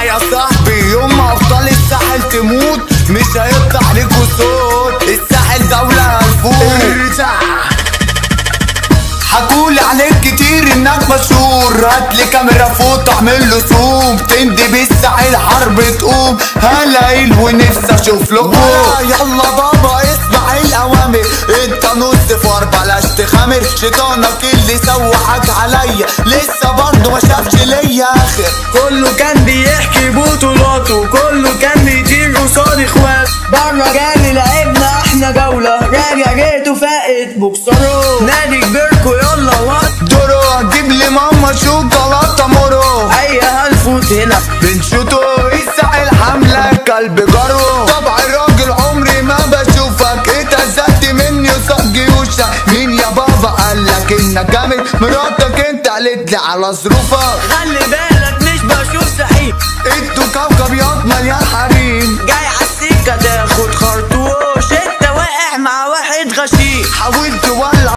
اسمع يا صاحبي، يوم ما ابطال الساحل تموت مش هيطلع ليكوا صوت. الساحل دولة هنفوت. حكولي عليك كتير انك مشهور، هاتلي كاميرا فوق تعمله زوم، تندي بالساحل حرب تقوم. هلاقيل ونفسي اشوف لكم. يلا بابا اسمع الاوامر، انت نص فار بلاش تخامر. شيطانك اللي سوحك عليا لسه برضه ما شافش ليا اخر. كله كان بيحكي بطولاته، كله كان بيطير قصاد اخوات. بره جالي لعبنا احنا جولة، راجع جيتو فائت بوكسرو. نادي كبيركو يلا وات دورو، هتجيب لي ماما شوكولاتة مورو. ايوه هنفوت هنا بنشوتو الساحل حملة كلب جرو. طبع الراجل عمري ما بشوفك، اتهزقت مني وصاد جيوشك. مين يا بابا قالك انك جامد؟ مراتك انت قالت لي على ظروفك. خلي بالك مش بشوف سحيب، انتوا كوكب ياض مليان حريم. جاي عالسكة تاخد خرطوش، انت واقع مع واحد غشيم. حاولت تولع